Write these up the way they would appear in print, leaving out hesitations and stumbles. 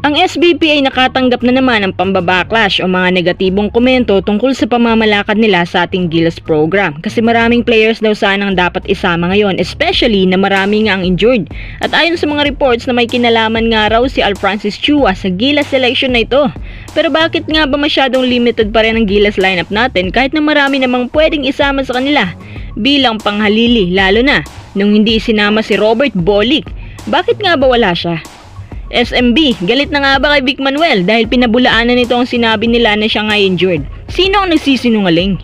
Ang SBP ay nakatanggap na naman ng pambabacklash o mga negatibong komento tungkol sa pamamalakad nila sa ating Gilas program kasi maraming players daw sanang dapat isama ngayon, especially na marami nga ang injured. At ayon sa mga reports na may kinalaman nga raw si Alfrancis Chua sa Gilas selection na ito. Pero bakit nga ba masyadong limited pa rin ang Gilas lineup natin kahit na marami namang pwedeng isama sa kanila bilang panghalili, lalo na nung hindi sinama si Robert Bolick? Bakit nga ba wala siya? SMB, galit na nga ba kay Vic Manuel dahil pinabulaanan nito ang sinabi nila na siya nga injured? Sino ang nagsisinungaling?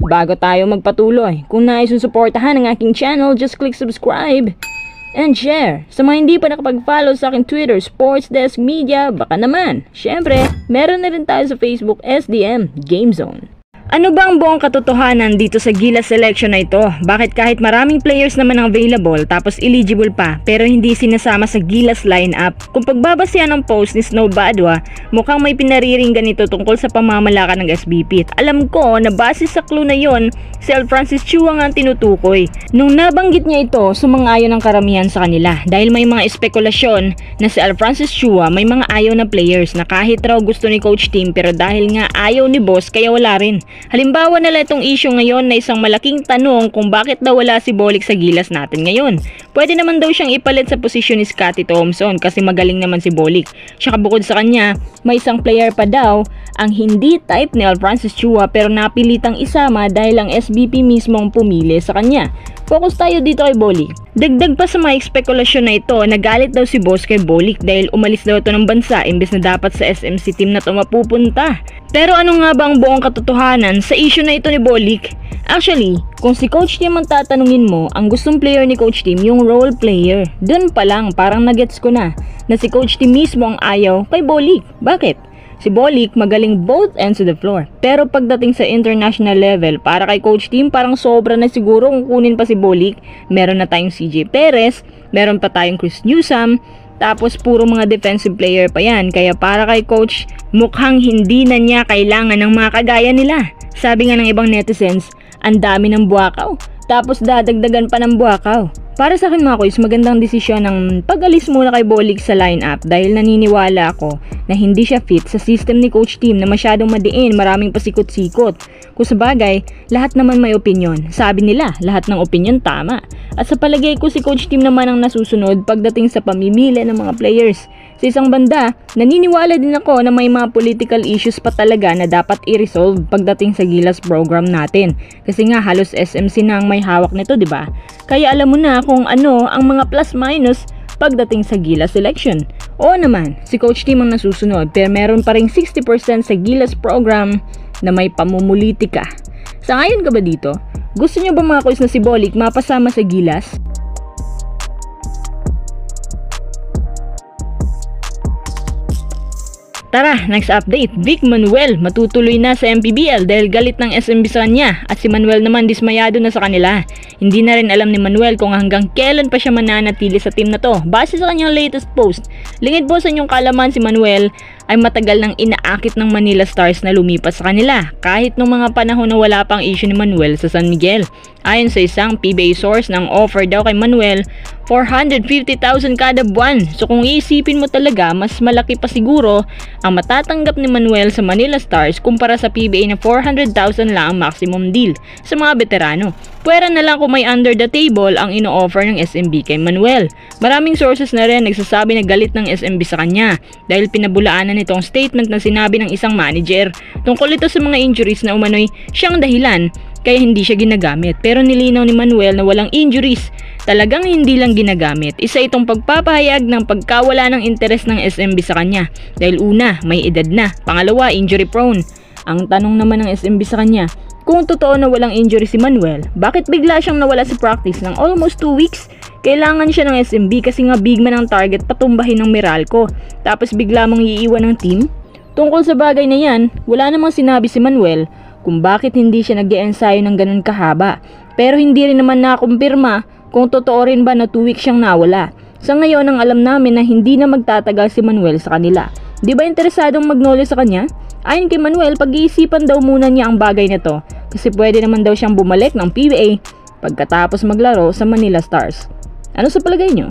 Bago tayo magpatuloy, kung nais mong suportahan ang aking channel, just click subscribe and share. Sa mga hindi pa nakapag-follow sa aking Twitter, Sports Desk Media, baka naman. Syempre, meron na rin tayo sa Facebook, SDM Game Zone. Ano ba ang buong katotohanan dito sa Gilas selection na ito? Bakit kahit maraming players naman ang available tapos eligible pa pero hindi sinasama sa Gilas lineup? Kung pagbabasihan ng post ni Snow Badwa, mukhang may pinariringgan ito tungkol sa pamamalakad ng SBP. At alam ko na base sa clue na yon, si Alfrancis Chua nga ang tinutukoy. Nung nabanggit niya ito, sumang-ayon ang karamihan sa kanila dahil may mga espekulasyon na si Alfrancis Chua may mga ayaw na players na kahit raw gusto ni Coach Tim pero dahil nga ayaw ni boss kaya wala rin. Halimbawa nila itong issue ngayon na isang malaking tanong kung bakit daw wala si Bolick sa Gilas natin ngayon. Pwede naman daw siyang ipalit sa posisyon ni Scotty Thompson kasi magaling naman si Bolick. Tsaka bukod sa kanya, may isang player pa daw ang hindi type ni Alfrancis Chua pero napilitang isama dahil ang SBP mismo ang pumili sa kanya. Focus tayo dito kay Bolick. Dagdag pa sa mga espekulasyon na ito, nagalit daw si boss kay Bolick dahil umalis daw ito ng bansa imbes na dapat sa SMC team na ito mapupunta. Pero ano nga ba ang buong katotohanan sa issue na ito ni Bolick? Actually, kung si Coach Tim ang tatanungin mo, ang gustong player ni Coach Tim yung role player. Doon pa lang parang nagets ko na si Coach Tim mismo ang ayaw kay Bolick. Bakit? Si Bolick magaling both ends of the floor. Pero pagdating sa international level, para kay Coach Tim parang sobra na siguro kung kunin pa si Bolick. Meron na tayong CJ Perez, meron pa tayong Chris Newsome, tapos puro mga defensive player pa yan. Kaya para kay Coach, mukhang hindi na niya kailangan ng mga kagaya nila. Sabi nga ng ibang netizens, ang dami ng buwakaw, tapos dadagdagan pa ng buwakaw. Para sa akin mga kuys, magandang desisyon ng pag-alis muna kay Bolick sa lineup dahil naniniwala ako na hindi siya fit sa system ni Coach Tim na masyadong madiin, maraming pasikot-sikot. Kung sa bagay, lahat naman may opinyon. Sabi nila, lahat ng opinyon tama. At sa palagay ko si Coach Tim naman ang nasusunod pagdating sa pamimili ng mga players. Sa isang banda, naniniwala din ako na may mga political issues pa talaga na dapat i-resolve pagdating sa Gilas program natin. Kasi nga halos SMC na ang may hawak nito, di ba? Kaya alam mo na kung ano ang mga plus-minus pagdating sa Gilas selection. Oo naman, si Coach Tim ang nasusunod pero meron pa ring 60% sa Gilas program na may pamumulitika. Sangayon ka ba dito? Gusto nyo ba mga kuys na si Bolick mapasama sa Gilas? Tara, next update. Vic Manuel matutuloy na sa MPBL dahil galit ng SMB sa kanya at si Manuel naman dismayado na sa kanila. Hindi na rin alam ni Manuel kung hanggang kailan pa siya mananatili sa team na to. Base sa kanyang latest post, lingid po sa inyong kalaman si Manuel ay matagal nang inaakit ng Manila Stars na lumipas sa kanila kahit nung mga panahon na wala pang issue ni Manuel sa San Miguel. Ayon sa isang PBA source, nang offer daw kay Manuel 450,000 kada buwan. So kung iisipin mo talaga, mas malaki pa siguro ang matatanggap ni Manuel sa Manila Stars kumpara sa PBA na 400,000 lang ang maximum deal sa mga veterano. Pwera na lang kung may under the table ang ino-offer ng SMB kay Manuel. Maraming sources na rin nagsasabi na galit ng SMB sa kanya dahil pinabulaanan nitong statement na sinabi ng isang manager tungkol ito sa mga injuries na umano'y siyang dahilan kaya hindi siya ginagamit. Pero nilinaw ni Manuel na walang injuries, talagang hindi lang ginagamit. Isa itong pagpapahayag ng pagkawala ng interes ng SMB sa kanya dahil una, may edad na, pangalawa, injury prone. Ang tanong naman ng SMB sa kanya, kung totoo na walang injury si Manuel, bakit bigla siyang nawala sa practice ng almost 2 weeks? Kailangan siya ng SMB kasi nga big man ang target patumbahin ng Meralco, tapos bigla mong iiwan ng team? Tungkol sa bagay na yan, wala namang sinabi si Manuel kung bakit hindi siya nag-e-ensayo ng ganun kahaba. Pero hindi rin naman nakumpirma kung totoo rin ba na 2 weeks siyang nawala. Sa ngayon ang alam namin na hindi na magtatagal si Manuel sa kanila. Di ba interesadong magnoli sa kanya? Ayon kay Manuel, pag-iisipan daw muna niya ang bagay na to kasi pwede naman daw siyang bumalik ng PBA pagkatapos maglaro sa Manila Stars. Ano sa palagay nyo?